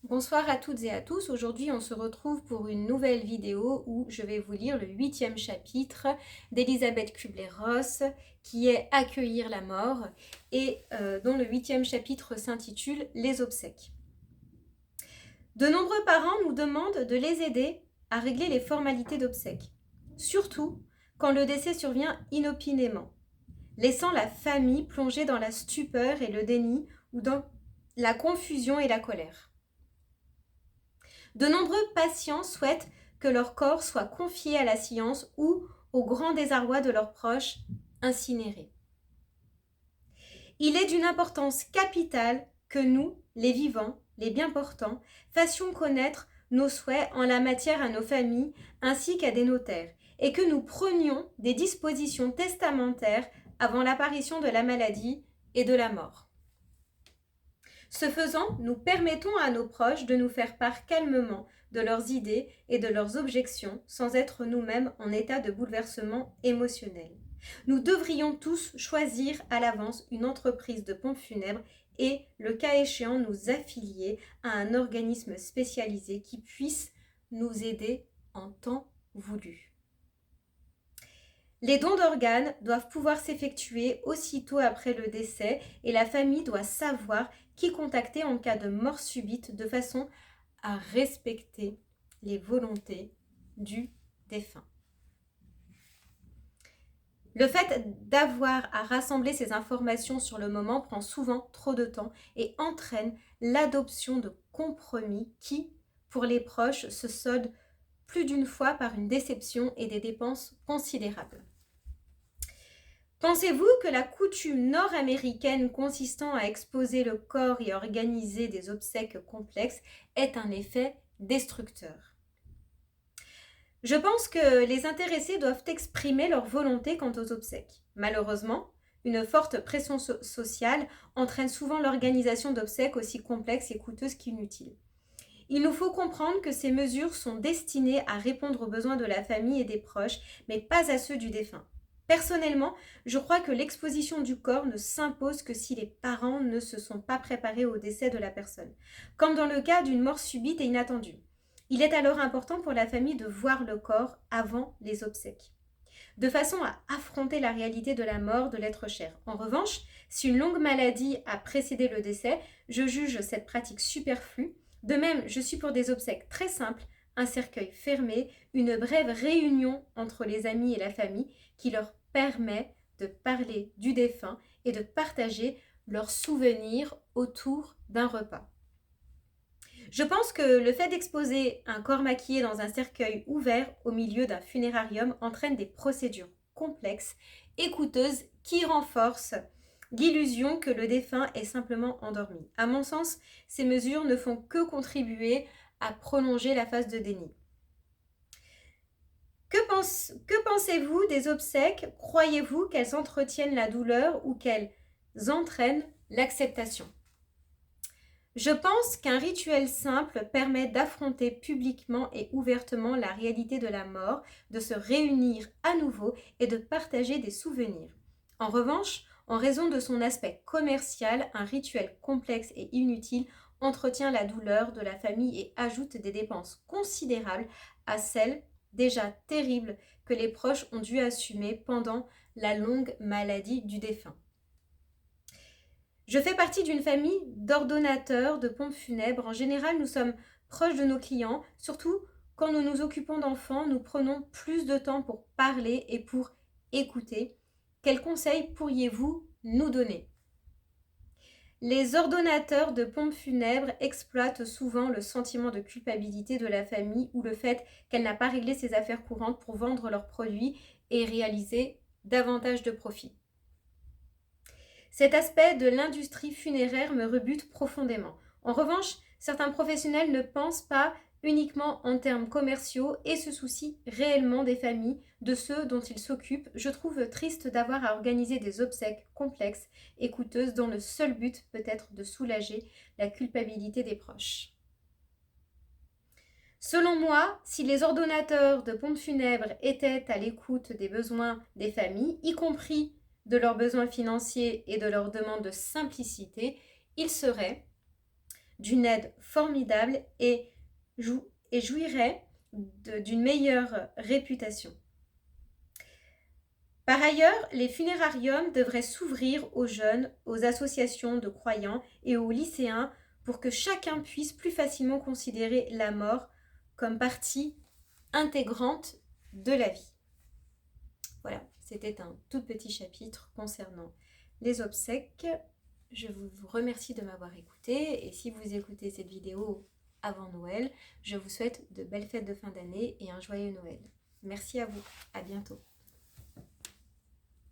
Bonsoir à toutes et à tous. Aujourd'hui, on se retrouve pour une nouvelle vidéo où je vais vous lire le 8e chapitre d'Elisabeth Kubler-Ross qui est Accueillir la mort et dont le 8e chapitre s'intitule Les obsèques. De nombreux parents nous demandent de les aider à régler les formalités d'obsèques, surtout quand le décès survient inopinément, laissant la famille plongée dans la stupeur et le déni ou dans la confusion et la colère. De nombreux patients souhaitent que leur corps soit confié à la science ou, au grand désarroi de leurs proches, incinéré. Il est d'une importance capitale que nous, les vivants, les bien portants, fassions connaître nos souhaits en la matière à nos familles ainsi qu'à des notaires, et que nous prenions des dispositions testamentaires avant l'apparition de la maladie et de la mort. Ce faisant, nous permettons à nos proches de nous faire part calmement de leurs idées et de leurs objections sans être nous-mêmes en état de bouleversement émotionnel. Nous devrions tous choisir à l'avance une entreprise de pompes funèbres et, le cas échéant, nous affilier à un organisme spécialisé qui puisse nous aider en temps voulu. Les dons d'organes doivent pouvoir s'effectuer aussitôt après le décès et la famille doit savoir qui contacter en cas de mort subite de façon à respecter les volontés du défunt. Le fait d'avoir à rassembler ces informations sur le moment prend souvent trop de temps et entraîne l'adoption de compromis qui, pour les proches, se soldent plus d'une fois par une déception et des dépenses considérables. Pensez-vous que la coutume nord-américaine consistant à exposer le corps et organiser des obsèques complexes ait un effet destructeur? Je pense que les intéressés doivent exprimer leur volonté quant aux obsèques. Malheureusement, une forte pression sociale entraîne souvent l'organisation d'obsèques aussi complexes et coûteuses qu'inutiles. Il nous faut comprendre que ces mesures sont destinées à répondre aux besoins de la famille et des proches, mais pas à ceux du défunt. Personnellement, je crois que l'exposition du corps ne s'impose que si les parents ne se sont pas préparés au décès de la personne, comme dans le cas d'une mort subite et inattendue. Il est alors important pour la famille de voir le corps avant les obsèques, de façon à affronter la réalité de la mort de l'être cher. En revanche, si une longue maladie a précédé le décès, je juge cette pratique superflue. De même, je suis pour des obsèques très simples, un cercueil fermé, une brève réunion entre les amis et la famille qui leur permet de parler du défunt et de partager leurs souvenirs autour d'un repas. Je pense que le fait d'exposer un corps maquillé dans un cercueil ouvert au milieu d'un funérarium entraîne des procédures complexes et coûteuses qui renforcent l'illusion que le défunt est simplement endormi. À mon sens, ces mesures ne font que contribuer à prolonger la phase de déni. Que pensez-vous des obsèques? Croyez-vous qu'elles entretiennent la douleur ou qu'elles entraînent l'acceptation? Je pense qu'un rituel simple permet d'affronter publiquement et ouvertement la réalité de la mort, de se réunir à nouveau et de partager des souvenirs. En revanche, en raison de son aspect commercial, un rituel complexe et inutile entretient la douleur de la famille et ajoute des dépenses considérables à celles déjà terribles que les proches ont dû assumer pendant la longue maladie du défunt. Je fais partie d'une famille d'ordonnateurs de pompes funèbres. En général, nous sommes proches de nos clients, surtout quand nous nous occupons d'enfants, nous prenons plus de temps pour parler et pour écouter. Quels conseils pourriez-vous nous donner? Les ordonnateurs de pompes funèbres exploitent souvent le sentiment de culpabilité de la famille ou le fait qu'elle n'a pas réglé ses affaires courantes pour vendre leurs produits et réaliser davantage de profits. Cet aspect de l'industrie funéraire me rebute profondément. En revanche, certains professionnels ne pensent pas uniquement en termes commerciaux et se soucient réellement des familles, de ceux dont ils s'occupent. Je trouve triste d'avoir à organiser des obsèques complexes et coûteuses dont le seul but peut être de soulager la culpabilité des proches. Selon moi, si les ordonnateurs de pompes funèbres étaient à l'écoute des besoins des familles, y compris de leurs besoins financiers et de leurs demandes de simplicité, ils seraient d'une aide formidable et jouiraient d'une meilleure réputation. Par ailleurs, les funérariums devraient s'ouvrir aux jeunes, aux associations de croyants et aux lycéens pour que chacun puisse plus facilement considérer la mort comme partie intégrante de la vie. Voilà, c'était un tout petit chapitre concernant les obsèques. Je vous remercie de m'avoir écouté et si vous écoutez cette vidéo avant Noël, je vous souhaite de belles fêtes de fin d'année et un joyeux Noël. Merci à vous, à bientôt.